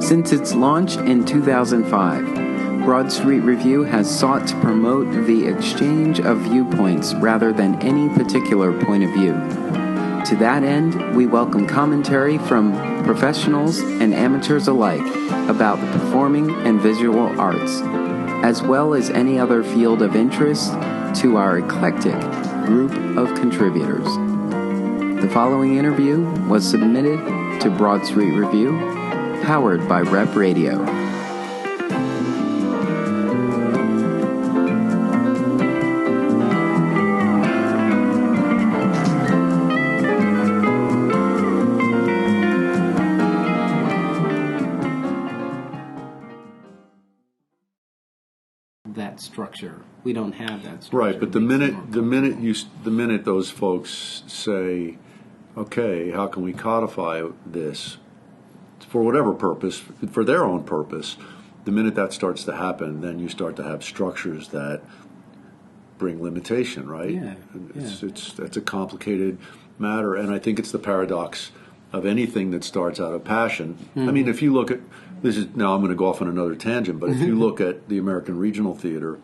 Since its launch in 2005, Broad Street Review has sought to promote the exchange of viewpoints rather than any particular point of view. To that end, we welcome commentary from professionals and amateurs alike about the performing and visual arts, as well as any other field of interest to our eclectic group of contributors. The following interview was submitted to Broad Street Review, powered by Rep Radio. That structure. We don't have that structure. Right, but the minute those folks say, okay, how can we codify this for whatever purpose, for their own purpose, the minute that starts to happen, then you start to have structures that bring limitation, right? Yeah. That's a complicated matter, and I think it's the paradox of anything that starts out of passion. Mm-hmm. I mean, if you look at now I'm going to go off on another tangent, but if you look at the American Regional Theater,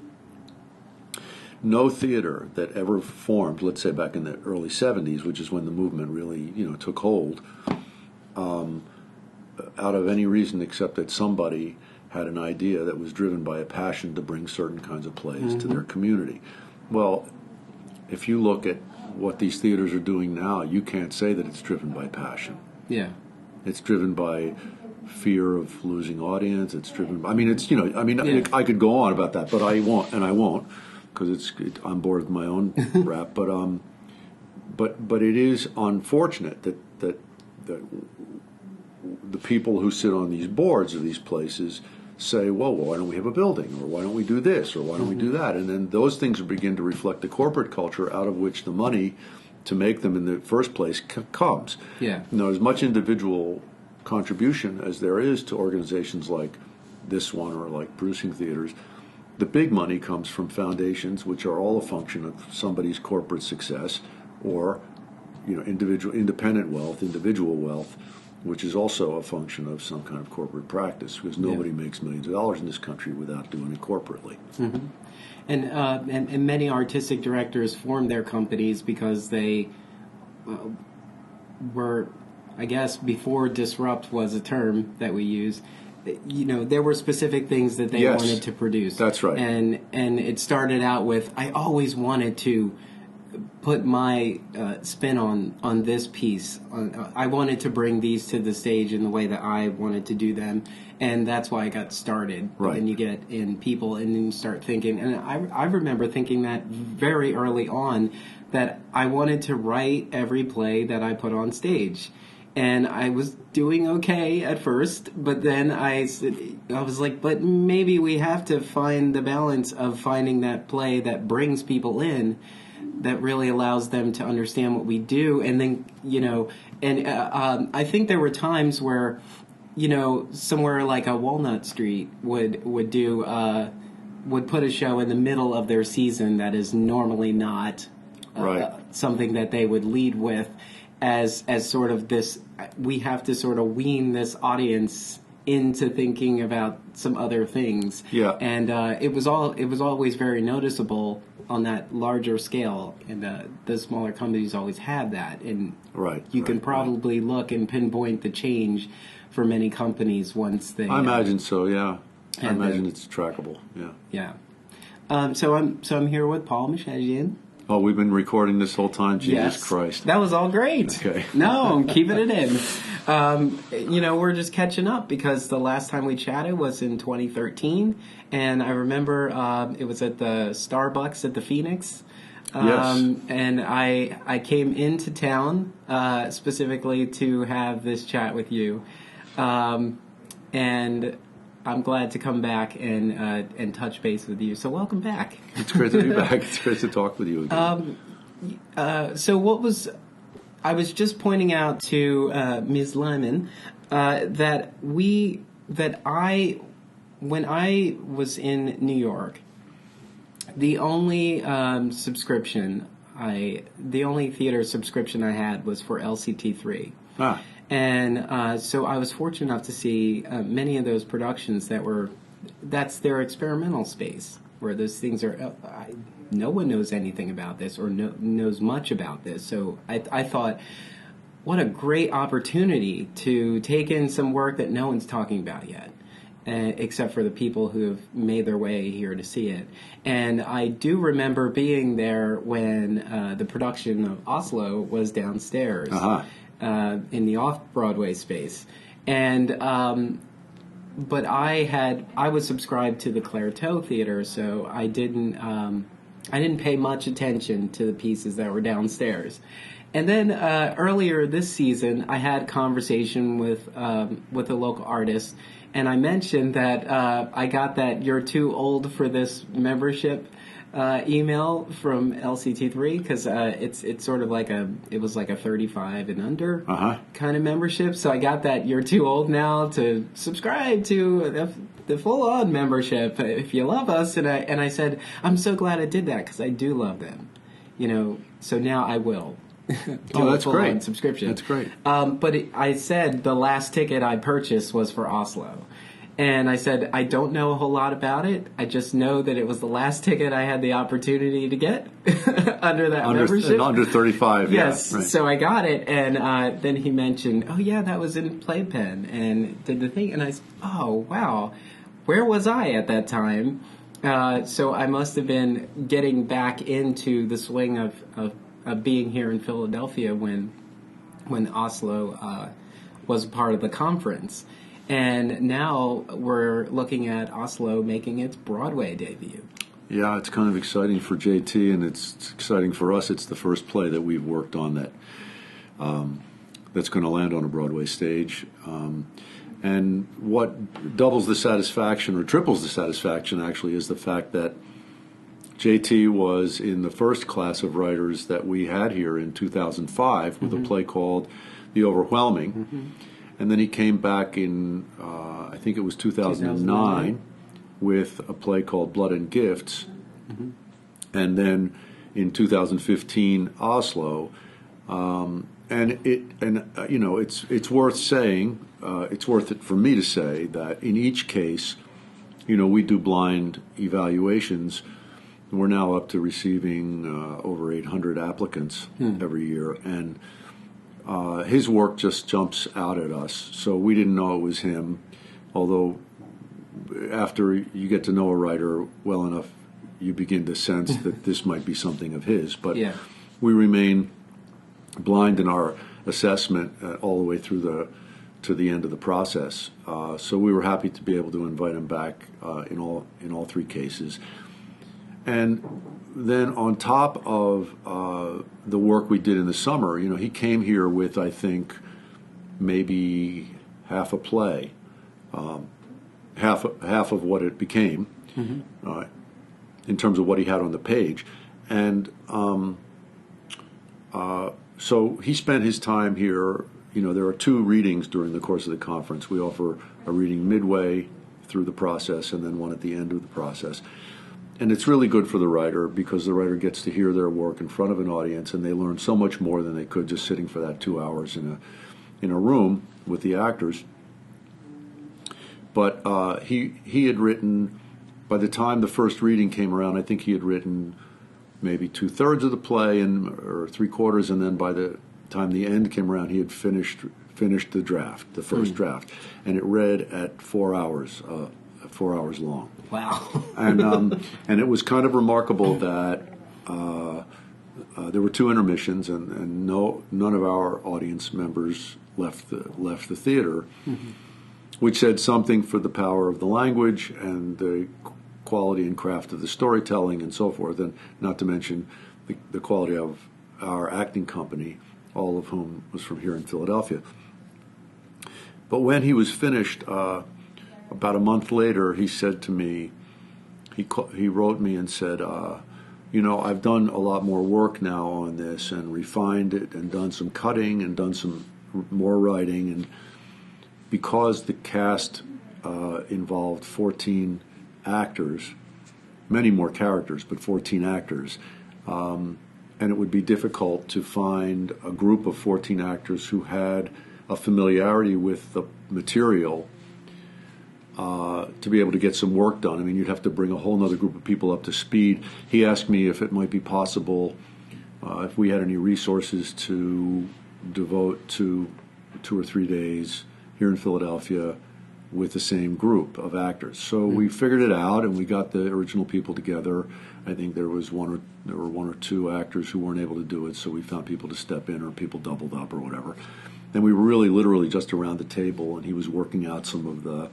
no theater that ever formed, let's say back in the early 70s, which is when the movement really, took hold, out of any reason except that somebody had an idea that was driven by a passion to bring certain kinds of plays mm-hmm. to their community. Well, if you look at what these theaters are doing now, you can't say that it's driven by passion. Yeah. It's driven by fear of losing audience. It's driven by, I could go on about that, but I won't, because I'm bored with my own rap. But it is unfortunate that the people who sit on these boards of these places say, well, why don't we have a building, or why don't we do this, or why don't we do that? And then those things begin to reflect the corporate culture out of which the money to make them in the first place comes. Yeah. Now, as much individual contribution as there is to organizations like this one or like Brucing Theaters, the big money comes from foundations, which are all a function of somebody's corporate success, or independent wealth, individual wealth, which is also a function of some kind of corporate practice, because nobody makes millions of dollars in this country without doing it corporately. Mm-hmm. And many artistic directors formed their companies because they were, I guess, before disrupt was a term that we use, there were specific things that they wanted to produce. That's right. And it started out with, I always wanted to put my spin on this piece. I wanted to bring these to the stage in the way that I wanted to do them, and that's why I got started. Right. And you get in people, and then you start thinking, and I remember thinking that very early on, that I wanted to write every play that I put on stage. And I was doing okay at first, but then I was like, but maybe we have to find the balance of finding that play that brings people in, that really allows them to understand what we do. And then, I think there were times where, somewhere like a Walnut Street would put a show in the middle of their season that is normally not something that they would lead with, as sort of this, we have to sort of wean this audience into thinking about some other things. Yeah. And it was always very noticeable on that larger scale, and the smaller companies always had that. And you can probably look and pinpoint the change for many companies once they. I imagine so. Yeah. I imagine it's trackable. Yeah. Yeah. So I'm here with Paul Meshejian. Oh, we've been recording this whole time? Jesus Christ. That was all great. Okay. No, I'm keeping it in. We're just catching up because the last time we chatted was in 2013, and I remember it was at the Starbucks at the Phoenix. Yes. And I came into town specifically to have this chat with you. And I'm glad to come back and touch base with you. So welcome back. It's great to be back. It's great to talk with you again. I was just pointing out to Ms. Lyman that when I was in New York, the only theater subscription I had was for LCT3. And so I was fortunate enough to see many of those productions that's their experimental space, where those things are, no one knows anything about this or knows much about this. So I thought, what a great opportunity to take in some work that no one's talking about yet, except for the people who have made their way here to see it. And I do remember being there when the production of Oslo was downstairs in the off-Broadway space. And but I was subscribed to the Clairteau Theater, so I didn't pay much attention to the pieces that were downstairs. And then earlier this season, I had a conversation with a local artist, and I mentioned that I got that "you're too old for this" membership email from LCT3, because it's sort of like it was like a 35 and under kind of membership. So I got that "you're too old now to subscribe to the full-on membership if you love us." And I said, I'm so glad I did that, because I do love them, So now I will. That's great. Subscription. That's great. But I said the last ticket I purchased was for Oslo. And I said, I don't know a whole lot about it. I just know that it was the last ticket I had the opportunity to get under that membership. Under 35, yes. Yeah, right. So I got it. And then he mentioned, oh, yeah, that was in Playpenn. And did the thing. And I said, oh, wow. Where was I at that time? So I must have been getting back into the swing of being here in Philadelphia when Oslo was part of the conference. And now we're looking at Oslo making its Broadway debut. Yeah, it's kind of exciting for JT, and it's exciting for us. It's the first play that we've worked on that's going to land on a Broadway stage. And what doubles the satisfaction, or triples the satisfaction, actually, is the fact that JT was in the first class of writers that we had here in 2005 with a play called The Overwhelming. And then he came back in, I think it was 2009, with a play called Blood and Gifts. And then in 2015, Oslo. It's worth saying, it's worth it for me to say that in each case, we do blind evaluations. We're now up to receiving over 800 applicants every year, and his work just jumps out at us. So we didn't know it was him, although after you get to know a writer well enough, you begin to sense that this might be something of his. But we remain blind in our assessment all the way through to the end of the process. So we were happy to be able to invite him back in all three cases. And then on top of the work we did in the summer, he came here with, I think, maybe half a play, half of what it became, in terms of what he had on the page. And so he spent his time here. There are two readings during the course of the conference. We offer a reading midway through the process and then one at the end of the process. And it's really good for the writer, because the writer gets to hear their work in front of an audience, and they learn so much more than they could just sitting for that 2 hours in a room with the actors. But he had written, by the time the first reading came around, I think he had written maybe 2/3 of the play or 3/4, and then by the time the end came around, he had finished the draft, the first draft, and it read at 4 hours. 4 hours long. Wow. And it was kind of remarkable that there were two intermissions, and none of our audience members left the theater, which said something for the power of the language and the quality and craft of the storytelling and so forth, and not to mention the quality of our acting company, all of whom was from here in Philadelphia. But when he was finished, about a month later, he said to me, he wrote me and said, I've done a lot more work now on this and refined it and done some cutting and done some more writing. And because the cast involved 14 actors, many more characters, but 14 actors, and it would be difficult to find a group of 14 actors who had a familiarity with the material to be able to get some work done. I mean, you'd have to bring a whole other group of people up to speed. He asked me if it might be possible, if we had any resources to devote to 2 or 3 days here in Philadelphia with the same group of actors. So we figured it out, and we got the original people together. I think there were one or two actors who weren't able to do it, so we found people to step in, or people doubled up or whatever. And we were really literally just around the table, and he was working out some of the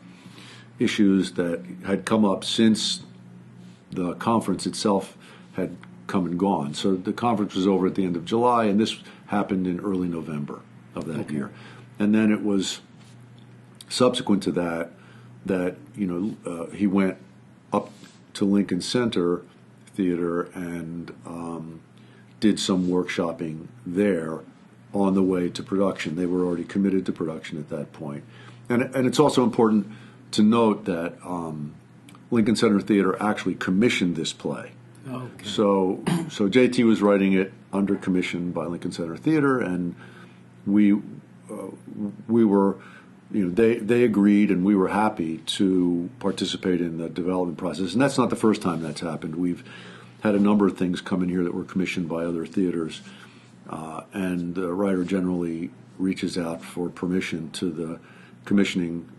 issues that had come up since the conference itself had come and gone. So the conference was over at the end of July, and this happened in early November of that year. And then it was subsequent to that he went up to Lincoln Center Theater and did some workshopping there on the way to production. They were already committed to production at that point. And it's also important to note that Lincoln Center Theater actually commissioned this play. Okay. So JT was writing it under commission by Lincoln Center Theater, and we were, they agreed, and we were happy to participate in the development process. And that's not the first time that's happened. We've had a number of things come in here that were commissioned by other theaters, and the writer generally reaches out for permission to the commissioning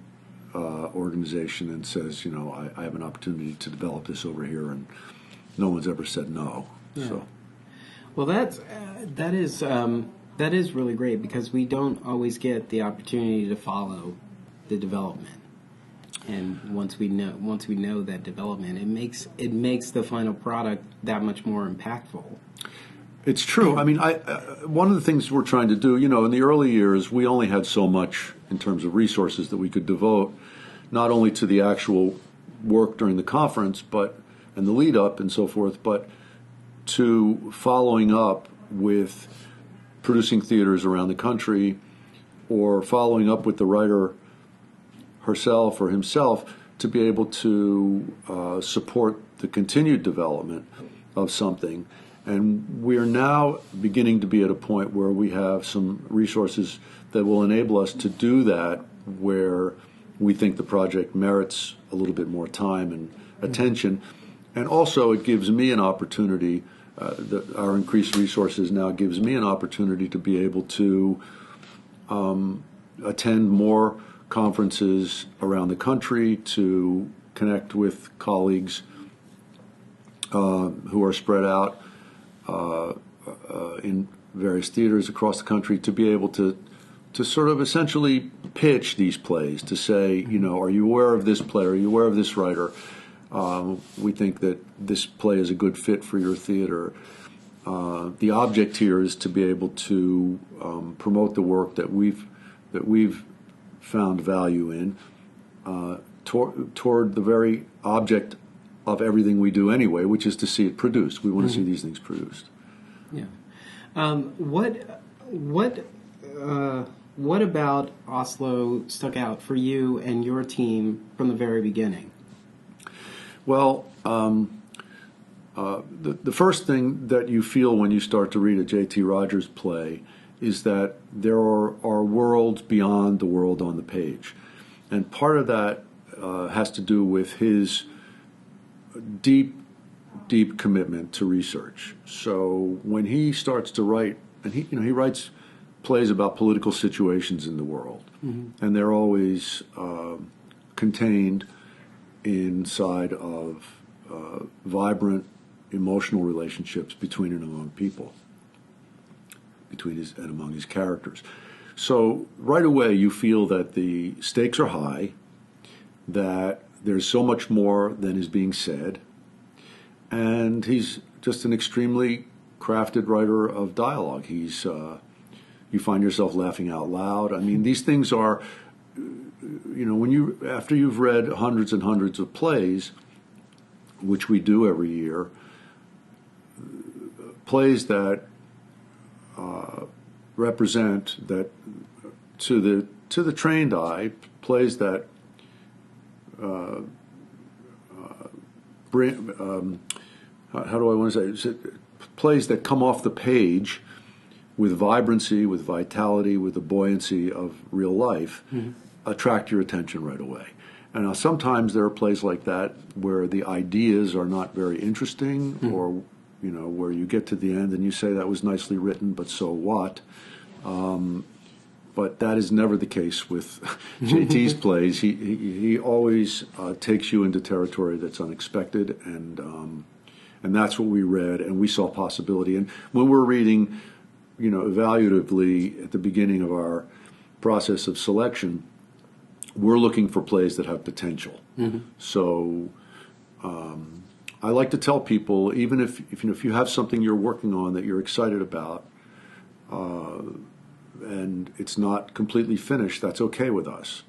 organization and says, I have an opportunity to develop this over here, and no one's ever said no. Yeah. So, well, that is really great, because we don't always get the opportunity to follow the development. And once we know that development, it makes the final product that much more impactful. it's true. I mean, one of the things we're trying to do, in the early years, we only had so much in terms of resources that we could devote, not only to the actual work during the conference, and the lead up and so forth, but to following up with producing theaters around the country, or following up with the writer herself or himself to be able to support the continued development of something. And we are now beginning to be at a point where we have some resources that will enable us to do that, where we think the project merits a little bit more time and attention. And also it gives me an opportunity, our increased resources now gives me an opportunity to be able to attend more conferences around the country, to connect with colleagues who are spread out in various theaters across the country, to be able to sort of essentially pitch these plays, to say, are you aware of this play? Are you aware of this writer? We think that this play is a good fit for your theater. The object here is to be able to promote the work that we've found value in toward the very object of everything we do anyway, which is to see it produced. We want to see these things produced. Yeah. What about Oslo stuck out for you and your team from the very beginning? Well, the first thing that you feel when you start to read a J.T. Rogers play is that there are worlds beyond the world on the page. And part of that has to do with his deep commitment to research. So when he starts to write, and he writes plays about political situations in the world, and they're always contained inside of vibrant emotional relationships between and among people, and among his characters. So right away you feel that the stakes are high, that there's so much more than is being said, and he's just an extremely crafted writer of dialogue. He's you find yourself laughing out loud. I mean, these things are, after you've read hundreds and hundreds of plays, which we do every year, plays that represent that to the trained eye, plays that bring how do I want to say it? Plays that come off the page with vibrancy, with vitality, with the buoyancy of real life, attract your attention right away. And now sometimes there are plays like that where the ideas are not very interesting, or where you get to the end and you say that was nicely written, but so what? But that is never the case with JT's plays. He always takes you into territory that's unexpected, and that's what we read, and we saw possibility. And when we're reading, evaluatively at the beginning of our process of selection, we're looking for plays that have potential. So I like to tell people, even if you have something you're working on that you're excited about, and it's not completely finished, that's okay with us.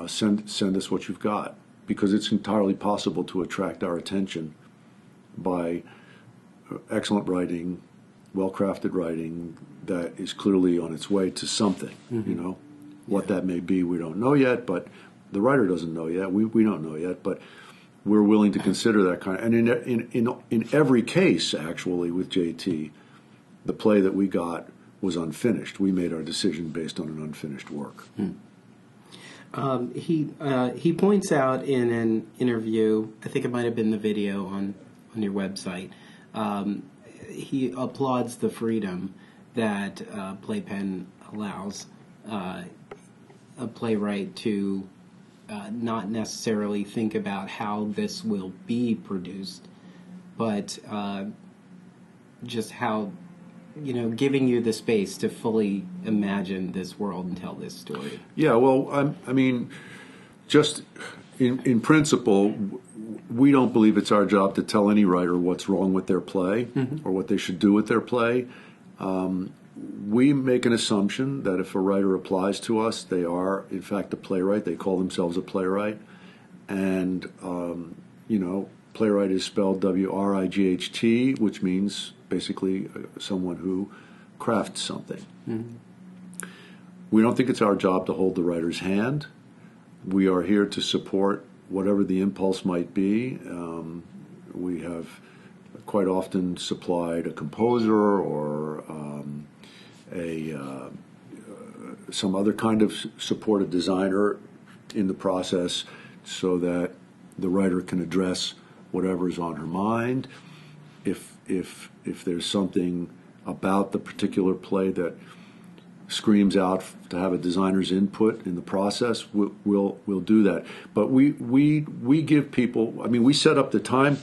Send us what you've got, because it's entirely possible to attract our attention by excellent writing, well-crafted writing that is clearly on its way to something. What that may be, we don't know yet, but the writer doesn't know yet. We don't know yet, but we're willing to consider that kind of. And in every case, actually, with JT, the play that we got was unfinished. We made our decision based on an unfinished work. He points out in an interview, I think it might have been the video on your website, he applauds the freedom that Playpenn allows a playwright to not necessarily think about how this will be produced, but just how, giving you the space to fully imagine this world and tell this story. Yeah, well, I mean, just in principle, we don't believe it's our job to tell any writer what's wrong with their play or what they should do with their play. We make an assumption that if a writer applies to us, they are, in fact, a playwright. They call themselves a playwright. And, playwright is spelled W-R-I-G-H-T, which means basically someone who crafts something. We don't think it's our job to hold the writer's hand. We are here to support whatever the impulse might be. We have quite often supplied a composer or some other kind of supportive designer in the process, so that the writer can address whatever is on her mind. If there's something about the particular play that screams out to have a designer's input in the process, we'll do that. But we give people. I mean, we set up the time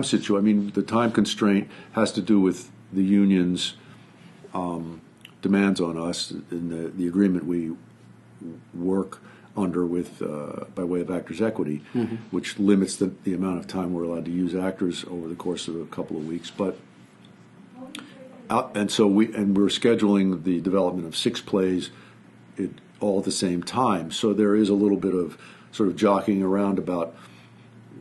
situation. I mean, the time constraint has to do with the union's demands on us in the agreement we work under with by way of Actors' Equity, which limits the amount of time we're allowed to use actors over the course of a couple of weeks. But and so we're scheduling the development of 6 plays all at the same time. So there is a little bit of sort of jockeying around about,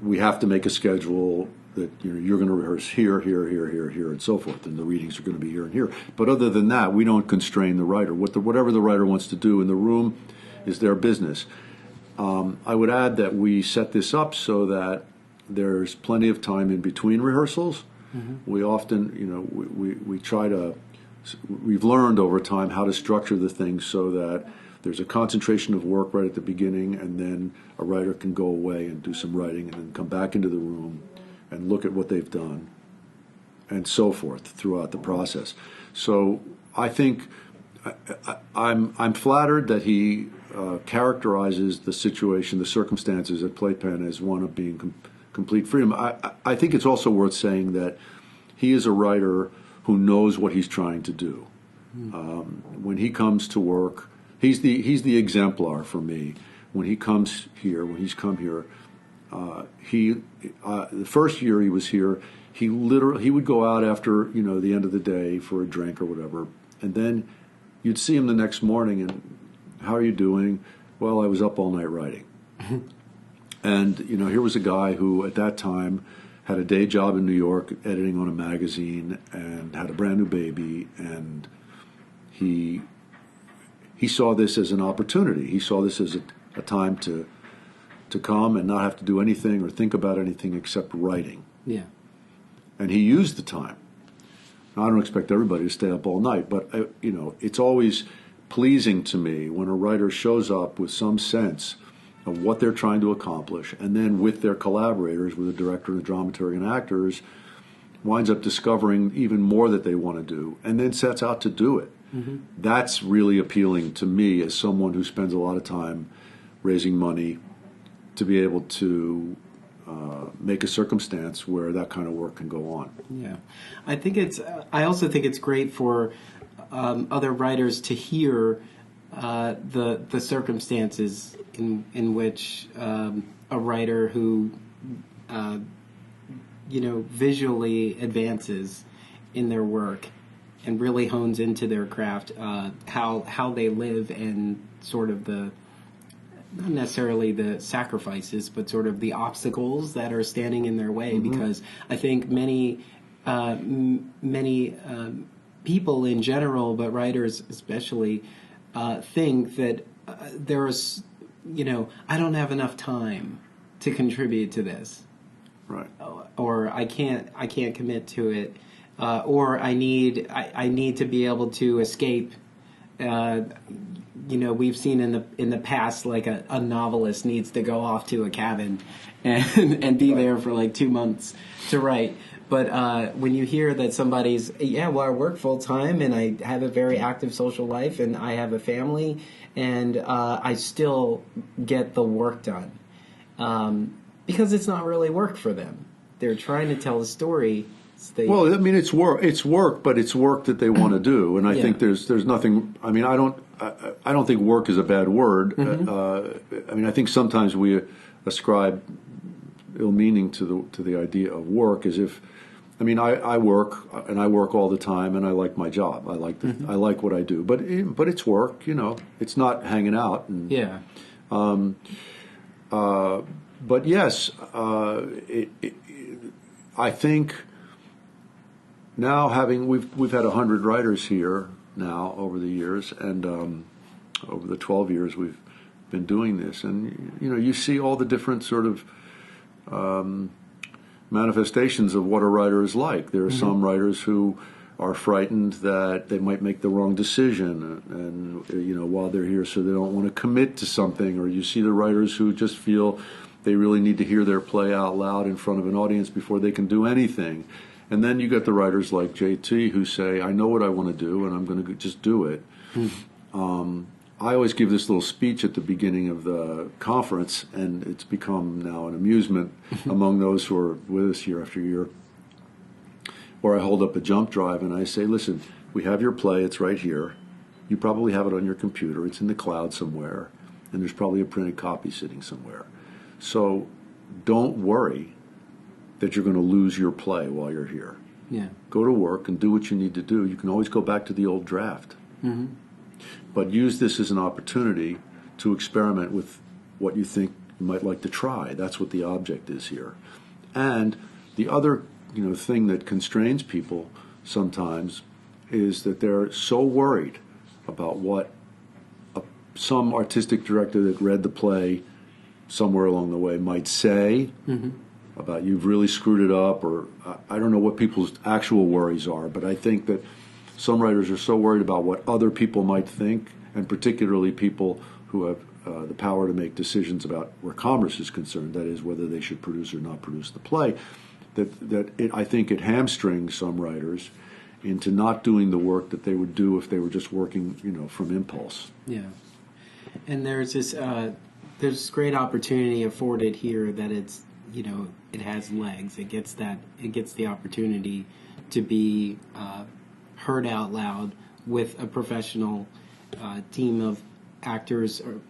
we have to make a schedule that you're going to rehearse here, and so forth, and the readings are going to be here and here. But other than that, we don't constrain the writer. Whatever the writer wants to do in the room is their business. I would add that we set this up so that there's plenty of time in between rehearsals. We often, we try to. We've learned over time how to structure the thing so that there's a concentration of work right at the beginning, and then a writer can go away and do some writing, and then come back into the room and look at what they've done, and so forth throughout the process. So I think I'm flattered that he characterizes the situation, the circumstances at Playpenn as one of being complete freedom. I think it's also worth saying that he is a writer who knows what he's trying to do. When he comes to work, he's the exemplar for me. When he's come here, the first year he was here, he would go out after the end of the day for a drink or whatever, and then you'd see him the next morning, and how are you doing? Well, I was up all night writing. And here was a guy who at that time had a day job in New York editing on a magazine and had a brand new baby, and he saw this as an opportunity. He saw this as a time to come and not have to do anything or think about anything except writing. Yeah. And he used the time. I don't expect everybody to stay up all night, but it's always pleasing to me when a writer shows up with some sense of what they're trying to accomplish, and then with their collaborators, with the director, the dramaturg, and actors, winds up discovering even more that they want to do, and then sets out to do it. Mm-hmm. That's really appealing to me as someone who spends a lot of time raising money to be able to make a circumstance where that kind of work can go on. Yeah, I also think it's great for other writers to hear the circumstances in which a writer who visually advances in their work and really hones into their craft, how they live, and sort of not necessarily the sacrifices, but sort of the obstacles that are standing in their way. Mm-hmm. Because I think many people in general, but writers especially, think that there's, I don't have enough time to contribute to this, right? Or I can't commit to it, or I need to be able to escape. We've seen in the past, like a novelist needs to go off to a cabin and be there for like 2 months to write. But when you hear that somebody's, I work full time and I have a very active social life and I have a family and I still get the work done, because it's not really work for them. They're trying to tell a story. Well, I mean, it's work. It's work, but it's work that they want to do, and I think there's nothing. I mean, I don't think work is a bad word. Mm-hmm. I mean, I think sometimes we ascribe ill meaning to the idea of work, as if, I mean, I work and I work all the time, and I like my job. I like I like what I do, but it's work. It's not hanging out. And, but yes, I think. Now, we've had 100 writers here now over the years, and over the 12 years we've been doing this, and you see all the different sort of manifestations of what a writer is like. There are mm-hmm. some writers who are frightened that they might make the wrong decision, and while they're here, so they don't want to commit to something. Or you see the writers who just feel they really need to hear their play out loud in front of an audience before they can do anything. And then you get the writers like JT who say, I know what I want to do, and I'm going to just do it. I always give this little speech at the beginning of the conference, and it's become now an amusement among those who are with us year after year, where I hold up a jump drive and I say, listen, we have your play, it's right here. You probably have it on your computer. It's in the cloud somewhere, and there's probably a printed copy sitting somewhere. So don't worry that you're going to lose your play while you're here. Yeah. Go to work and do what you need to do. You can always go back to the old draft. Mm-hmm. But use this as an opportunity to experiment with what you think you might like to try. That's what the object is here. And the other thing that constrains people sometimes is that they're so worried about what some artistic director that read the play somewhere along the way might say, mm-hmm. about you've really screwed it up, or I don't know what people's actual worries are, but I think that some writers are so worried about what other people might think, and particularly people who have the power to make decisions about where commerce is concerned, that is, whether they should produce or not produce the play, I think it hamstrings some writers into not doing the work that they would do if they were just working, from impulse. Yeah, and there's this great opportunity afforded here that it's, it has legs. It gets the opportunity to be heard out loud with a professional team of actors, or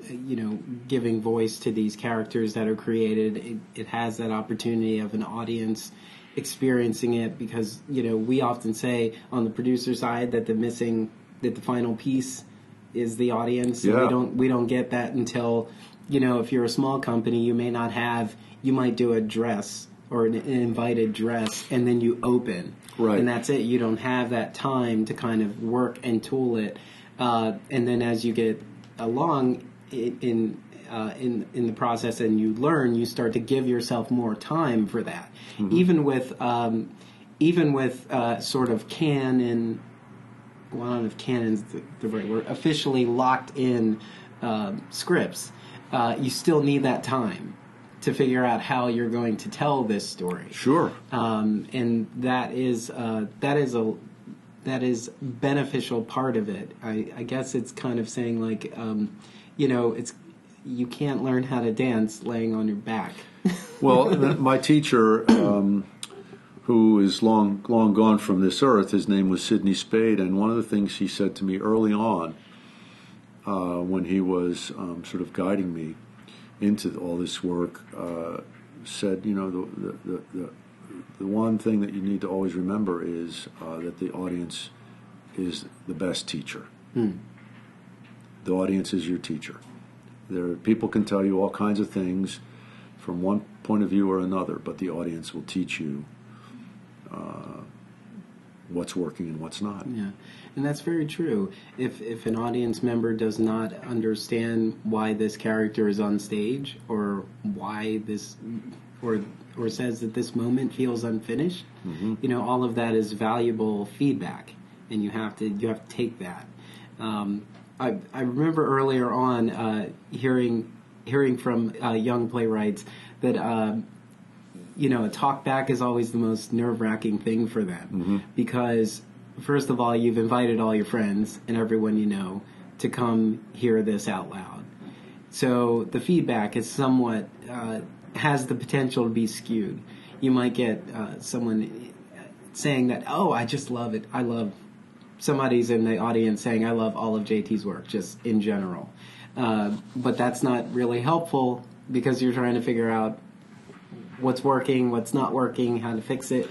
giving voice to these characters that are created. It has that opportunity of an audience experiencing it, because we often say on the producer side that the final piece is the audience. Yeah. We don't get that until, if you're a small company, you might do a dress or an invited dress, and then you open. Right. And that's it. You don't have that time to kind of work and tool it. And then as you get along in the process and you learn, you start to give yourself more time for that. Mm-hmm. even with sort of canon, well, I don't know if canon's the right word, officially locked in scripts, you still need that time to figure out how you're going to tell this story. Sure. And that is beneficial part of it. I guess it's kind of saying like, it's you can't learn how to dance laying on your back. Well, my teacher, who is long gone from this earth, his name was Sidney Spade, and one of the things he said to me early on, when he was sort of guiding me into all this work, said, the one thing that you need to always remember is that the audience is the best teacher. The audience is your teacher. People can tell you all kinds of things from one point of view or another, but the audience will teach you what's working and what's not. Yeah, and that's very true. If an audience member does not understand why this character is on stage, or why this, or says that this moment feels unfinished, all of that is valuable feedback, and you have to take that. I remember earlier on hearing from young playwrights that a talk back is always the most nerve-wracking thing for them, because first of all, you've invited all your friends and everyone you know to come hear this out loud. So the feedback is somewhat has the potential to be skewed. You might get someone saying that, "Oh, I just love it. I love." Somebody's in the audience saying, "I love all of JT's work, just in general." But that's not really helpful, because you're trying to figure out what's working, what's not working, how to fix it.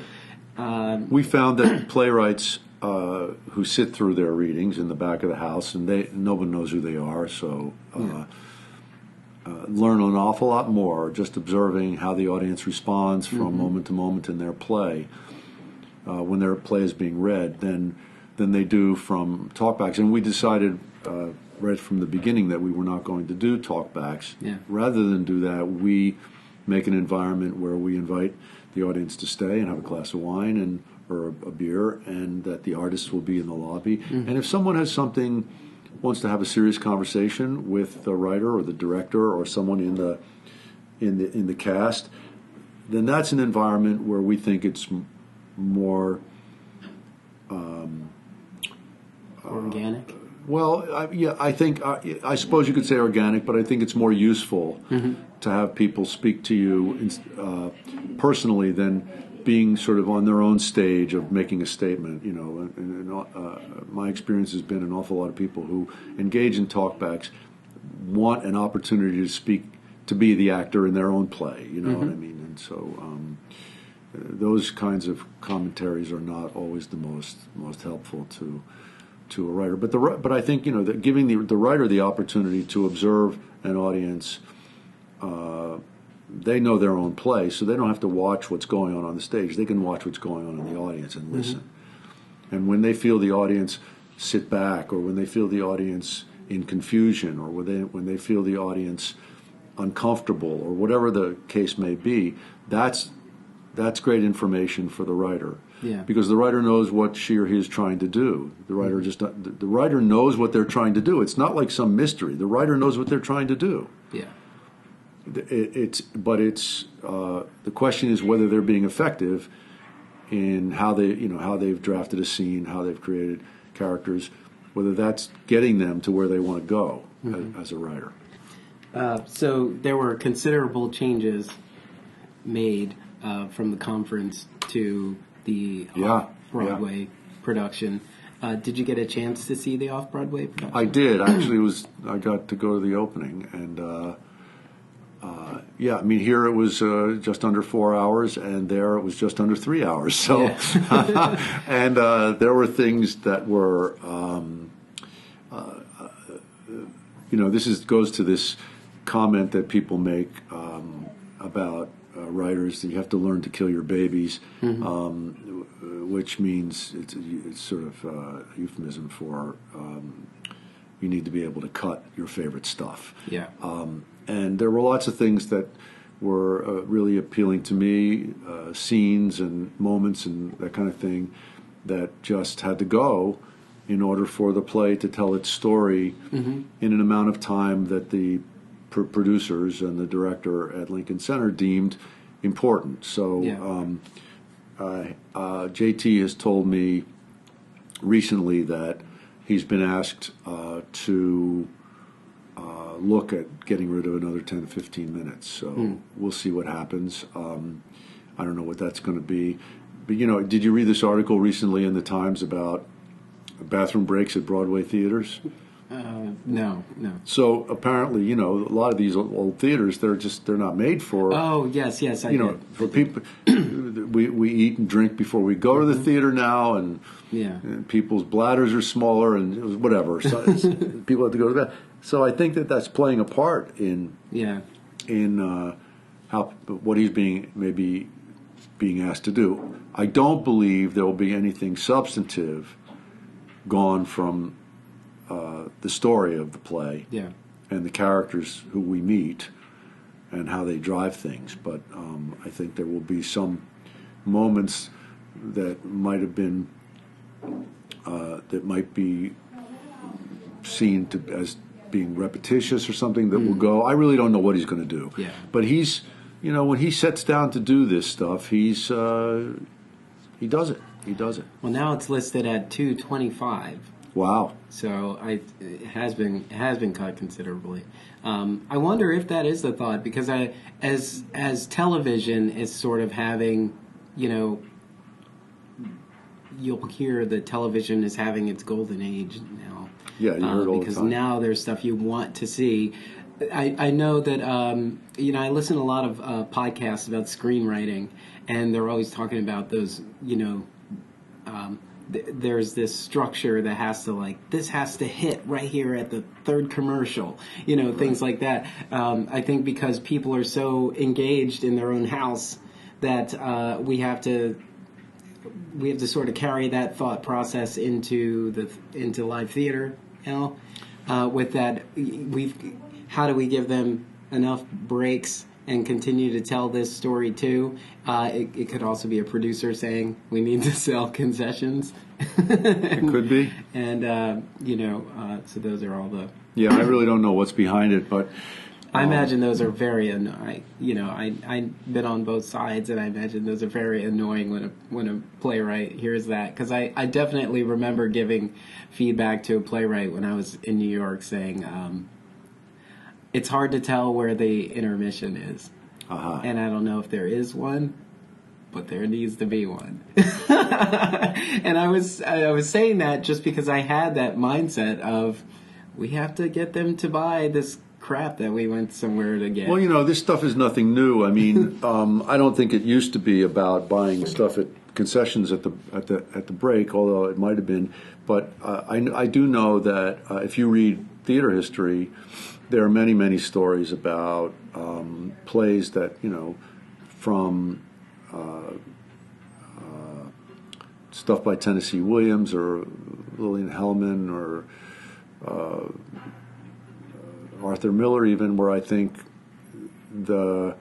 We found that playwrights who sit through their readings in the back of the house, and no one knows who they are, so learn an awful lot more just observing how the audience responds from moment to moment in their play, when their play is being read, than they do from talkbacks. And we decided right from the beginning that we were not going to do talkbacks. Yeah. Rather than do that, we make an environment where we invite the audience to stay and have a glass of wine or a beer, and that the artists will be in the lobby. And if someone has wants to have a serious conversation with the writer or the director or someone in the cast, then that's an environment where we think it's more Organic. I think I suppose you could say organic, but I think it's more useful to have people speak to you personally than being sort of on their own stage of making a statement. My experience has been an awful lot of people who engage in talkbacks want an opportunity to speak, to be the actor in their own play. You know what I mean? And so those kinds of commentaries are not always the most helpful to a writer, but I think that giving the writer the opportunity to observe an audience, they know their own play, so they don't have to watch what's going on the stage. They can watch what's going on in the audience and listen. And when they feel the audience sit back, or when they feel the audience in confusion, or when they feel the audience uncomfortable, or whatever the case may be, that's great information for the writer. Yeah. Because the writer knows what she or he is trying to do. The writer knows what they're trying to do. It's not like some mystery. The writer knows what they're trying to do. Yeah. The question is whether they're being effective in how they've drafted a scene, how they've created characters, whether that's getting them to where they want to go as a writer. So there were considerable changes made from the conference to the off-Broadway production. Did you get a chance to see the off-Broadway production? I did. Actually, I got to go to the opening, and here it was just under 4 hours, and there it was just under 3 hours. So, and there were things that were, goes to this comment that people make about writers that you have to learn to kill your babies, which means it's sort of a euphemism for you need to be able to cut your favorite stuff. Yeah. And there were lots of things that were really appealing to me, scenes and moments and that kind of thing that just had to go in order for the play to tell its story in an amount of time that the producers and the director at Lincoln Center deemed important. So JT has told me recently that he's been asked to look at getting rid of another 10 to 15 minutes. So we'll see what happens. I don't know what that's going to be. But, did you read this article recently in the Times about bathroom breaks at Broadway theaters? No. So apparently, a lot of these old theaters, they're not made for. Oh, yes, I did. For people, we eat and drink before we go to the theater now, and people's bladders are smaller and whatever. So people have to go to bed. So I think that's playing a part in how what he's maybe being asked to do. I don't believe there will be anything substantive gone from the story of the play and the characters who we meet and how they drive things. But I think there will be some moments that might have been that might be seen as being repetitious or something that will go. I really don't know what he's going to do. Yeah. But he's, when he sets down to do this stuff, he does it. He does it. Well, now it's listed at 225. Wow. So it has been cut considerably. I wonder if that is the thought, because as television is sort of having, you'll hear that television is having its golden age now. Yeah, you heard all the because time. now there's stuff you want to see. I know that I listen to a lot of podcasts about screenwriting, and they're always talking about those. There's this structure that has to this has to hit right here at the third commercial. Things like that. I think because people are so engaged in their own house that we have to sort of carry that thought process into live theater. With that, how do we give them enough breaks and continue to tell this story too? It could also be a producer saying we need to sell concessions. It could be. And so those are all the. Yeah, I really don't know what's behind it, but I imagine those are very annoying. I've been on both sides, and I imagine those are very annoying when a playwright hears that. Because I definitely remember giving feedback to a playwright when I was in New York, saying it's hard to tell where the intermission is, and I don't know if there is one, but there needs to be one. And I was saying that just because I had that mindset of we have to get them to buy this crap that we went somewhere to get. Well, this stuff is nothing new. I mean, I don't think it used to be about buying stuff at concessions at the break, although it might have been. But I do know that if you read theater history, there are many, many stories about plays that from stuff by Tennessee Williams or Lillian Hellman or Arthur Miller, even, where I think the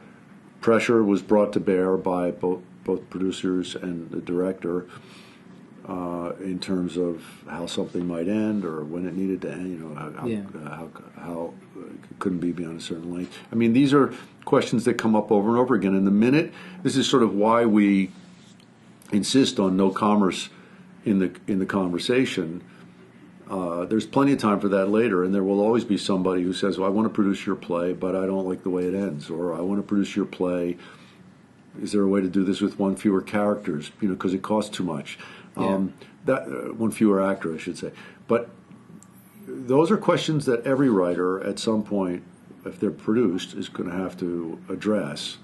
pressure was brought to bear by both producers and the director in terms of how something might end or when it needed to end. How it couldn't be beyond a certain length. I mean, these are questions that come up over and over again. And the minute, this is sort of why we insist on no commerce in the conversation. There's plenty of time for that later, and there will always be somebody who says, well, I want to produce your play, but I don't like the way it ends, or I want to produce your play. Is there a way to do this with one fewer characters, because it costs too much? One fewer actor, I should say. But those are questions that every writer at some point, if they're produced, is going to have to address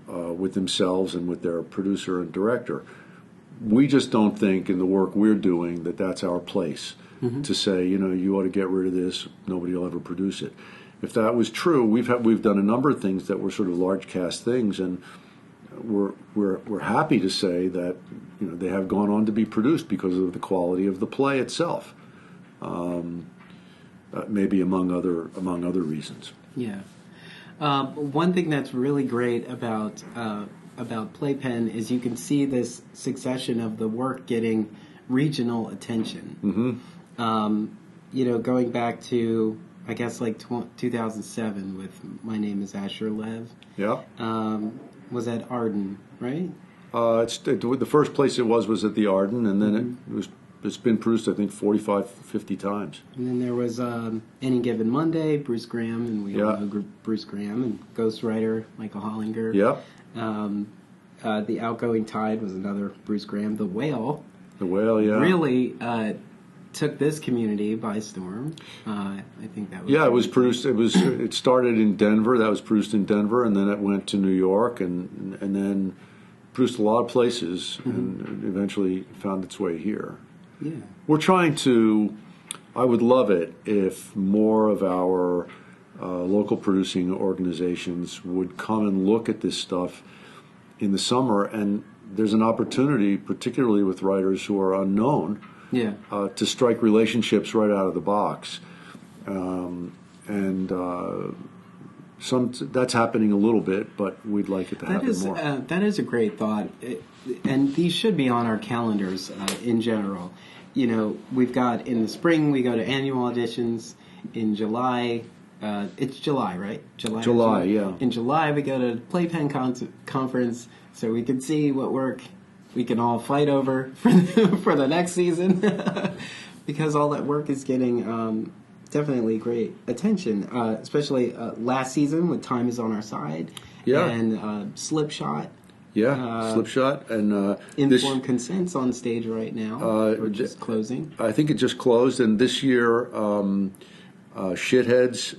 with themselves and with their producer and director. We just don't think in the work we're doing that that's our place to say, you ought to get rid of this, nobody will ever produce it. If that was true, we've done a number of things that were sort of large cast things, and we're happy to say that they have gone on to be produced because of the quality of the play itself, maybe among other reasons. Yeah. One thing that's really great about Playpenn is you can see this succession of the work getting regional attention. Going back to, I guess, like 2007 with My Name is Asher Lev. Yeah. Was at Arden, right? The first place it was at the Arden, and then it's been produced, I think, 45, 50 times. And then there was Any Given Monday, Bruce Graham, and we all know Bruce Graham, and ghostwriter Michael Hollinger. Yeah. The Outgoing Tide was another Bruce Graham. The Whale. Really took this community by storm. I think that was... Yeah, it was produced, it started in Denver, that was produced in Denver, and then it went to New York, and then produced a lot of places, and eventually found its way here. Yeah. We're trying to, I would love it if more of our local producing organizations would come and look at this stuff in the summer, and there's an opportunity, particularly with writers who are unknown, to strike relationships right out of the box. That's happening a little bit, but we'd like it to happen more. That is a great thought, and these should be on our calendars in general. We've got in the spring we go to annual auditions. In July, it's July, right? July, yeah. In July we go to Playpenn conference, so we can see what work we can all fight over for the next season, because all that work is getting definitely great attention, especially last season with Time Is on Our Side, and Slipshot. Slipshot, and Informed Consent's on stage right now, or just closing. I think it just closed, and this year Shitheads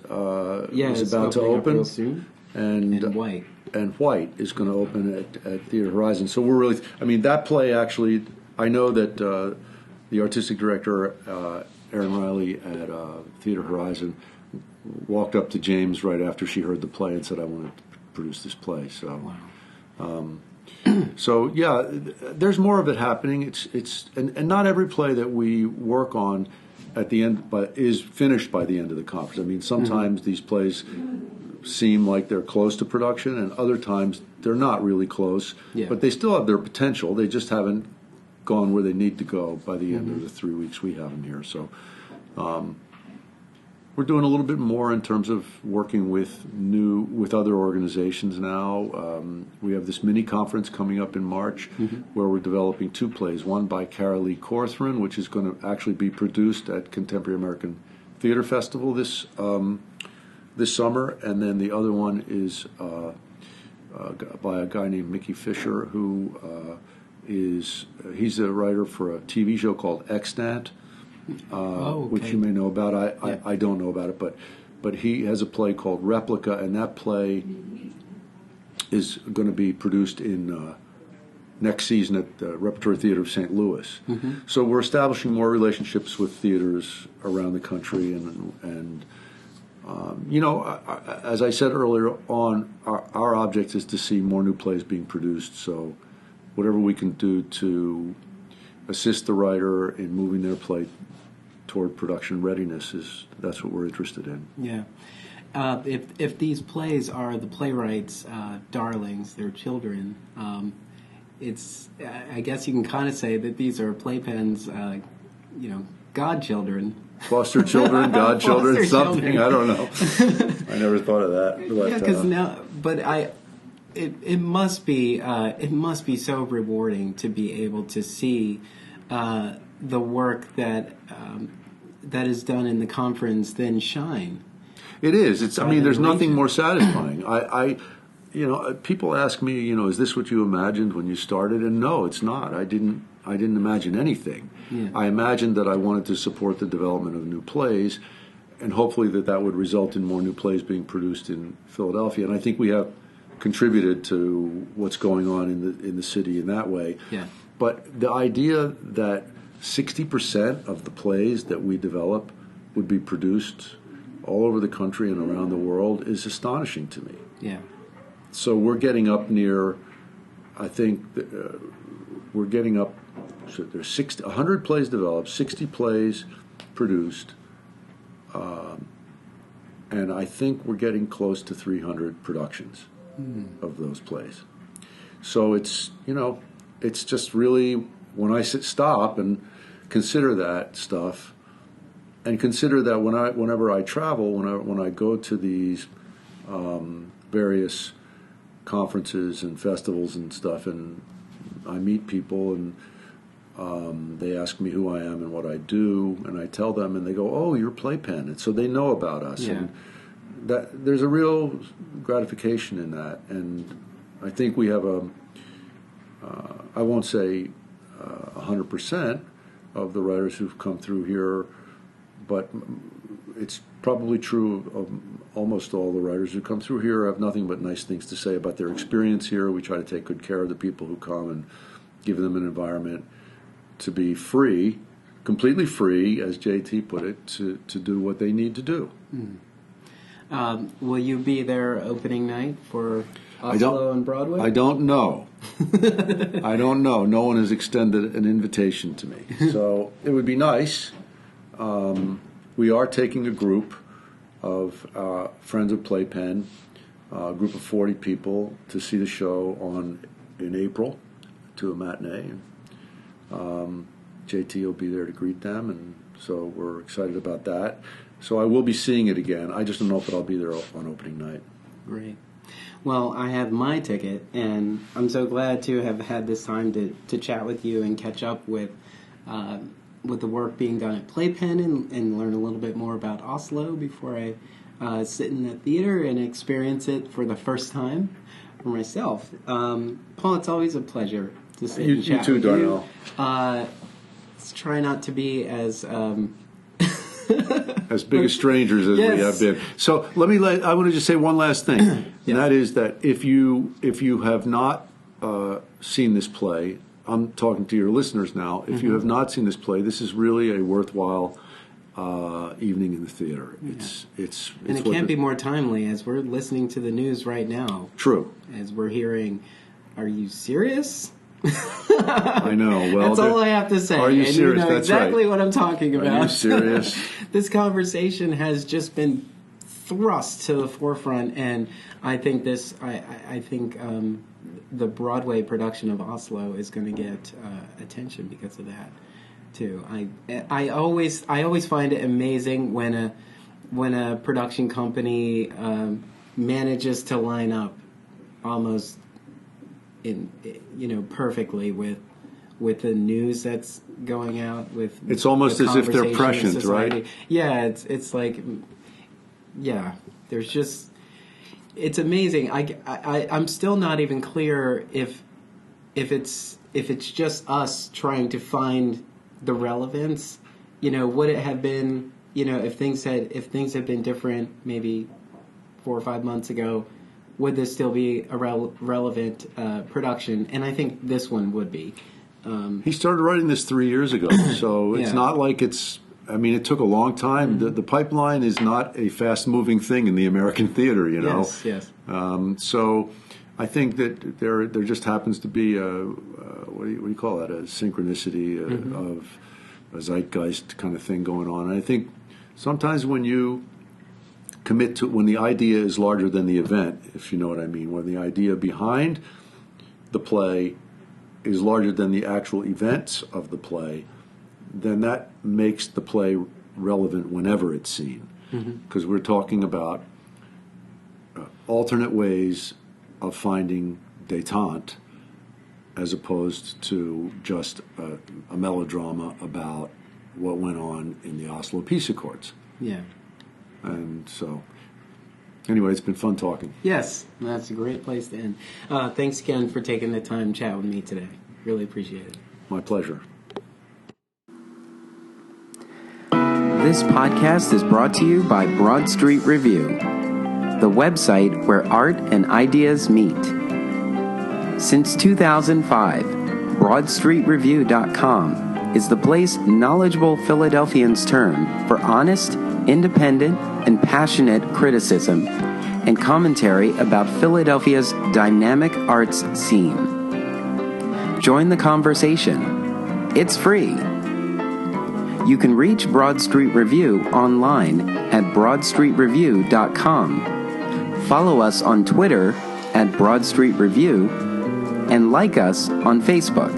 is about to open real soon. And White. And White is going to open at Theater Horizon. So we're really, that play actually, I know that the artistic director, Erin Riley at Theater Horizon, walked up to James right after she heard the play and said, I want to produce this play. So, wow. So yeah, there's more of it happening. It's not every play that we work on at the end, but is finished by the end of the conference. Sometimes these plays seem like they're close to production, and other times they're not really close, but they still have their potential. They just haven't gone where they need to go by the end of the 3 weeks we have them here. So we're doing a little bit more in terms of working with other organizations now. We have this mini conference coming up in March where we're developing 2 plays, one by Cara Lee Corcoran, which is going to actually be produced at Contemporary American Theater Festival this summer, and then the other one is by a guy named Mickey Fisher, who he's a writer for a TV show called Extant, which you may know about. I don't know about it, but he has a play called Replica, and that play is going to be produced in next season at the Repertory Theater of St. Louis. So we're establishing more relationships with theaters around the country, and as I said earlier on, our object is to see more new plays being produced. So whatever we can do to assist the writer in moving their play toward production readiness, that's what we're interested in. Yeah. If these plays are the playwrights' darlings, their children, I guess you can kind of say that these are Playpenn's, godchildren. Foster children, godchildren, something. Children. I don't know. I never thought of that. But, it must be so rewarding to be able to see the work that is done in the conference then shine. It is. There's nothing more satisfying. People ask me, is this what you imagined when you started? And no, it's not. I didn't imagine anything. Yeah. I imagined that I wanted to support the development of new plays, and hopefully that would result in more new plays being produced in Philadelphia. And I think we have contributed to what's going on in the city in that way. Yeah. But the idea that 60% of the plays that we develop would be produced all over the country and around the world is astonishing to me. Yeah. So we're getting up near, I think, we're getting up, so there's 100 plays developed, 60 plays produced, and I think we're getting close to 300 productions of those plays. So it's, it's just really, when I stop and consider that stuff, and consider that whenever I travel, when I go to these various conferences and festivals and stuff, and I meet people, and they ask me who I am and what I do, and I tell them, and they go, "Oh, you're Playpenn," and so they know about us, and that there's a real gratification in that, and I think we have I won't say 100% of the writers who've come through here, but it's probably true of almost all the writers who come through here have nothing but nice things to say about their experience here. We try to take good care of the people who come and give them an environment to be free, completely free, as JT put it, to do what they need to do. Will you be there opening night for Oslo and Broadway? I don't know. I don't know. No one has extended an invitation to me. So it would be nice. We are taking a group of friends of Playpenn, a group of 40 people, to see the show in April, to a matinee. JT will be there to greet them, and so we're excited about that. So I will be seeing it again. I just don't know if I'll be there on opening night. Great. Well, I have my ticket, and I'm so glad to have had this time to chat with you and catch up with the work being done at Playpenn and learn a little bit more about Oslo before I sit in the theater and experience it for the first time for myself. Paul, it's always a pleasure to sit and chat with you. You too, Darnell. Let's try not to be as... as big as strangers as we have been. So I want to just say one last thing, and that is that if you have not seen this play, I'm talking to your listeners now. If you have not seen this play, this is really a worthwhile evening in the theater. It's and it can't be more timely as we're listening to the news right now. True. As we're hearing, "Are you serious?" I know. Well, that's all I have to say. Are you serious? You know That's exactly right. what I'm talking about. Are you serious? This conversation has just been thrust to the forefront, and I think the Broadway production of Oslo is going to get attention because of that too. I always find it amazing when a production company manages to line up almost perfectly with the news that's going out. It's almost as if they're prescient, right? Yeah, it's like, there's just, it's amazing. I'm still not even clear if it's just us trying to find the relevance. Would it have been, if things had been different maybe 4 or 5 months ago, would this still be a relevant production? And I think this one would be. He started writing this 3 years ago, so it's not like it's... I mean, it took a long time. The pipeline is not a fast-moving thing in the American theater, Yes. So I think that there just happens to be what do you call that? A synchronicity of a zeitgeist kind of thing going on. And I think sometimes when you commit to, when the idea is larger than the event, if you know what I mean, when the idea behind the play is larger than the actual events of the play, then that makes the play relevant whenever it's seen. Because we're talking about alternate ways of finding détente as opposed to just a melodrama about what went on in the Oslo Peace Accords. Yeah. And so, anyway, it's been fun talking. Yes, that's a great place to end. Thanks again for taking the time to chat with me today. Really appreciate it. My pleasure. This podcast is brought to you by Broad Street Review, the website where art and ideas meet. Since 2005, BroadStreetReview.com is the place knowledgeable Philadelphians turn for honest, independent, and passionate criticism and commentary about Philadelphia's dynamic arts scene. Join the conversation. It's free. You can reach Broad Street Review online at broadstreetreview.com. Follow us on Twitter at Broad Street Review and like us on Facebook.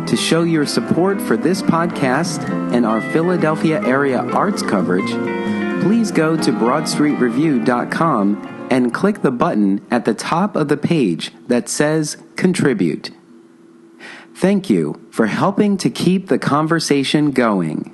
To show your support for this podcast and our Philadelphia area arts coverage, please go to broadstreetreview.com and click the button at the top of the page that says Contribute. Thank you for helping to keep the conversation going.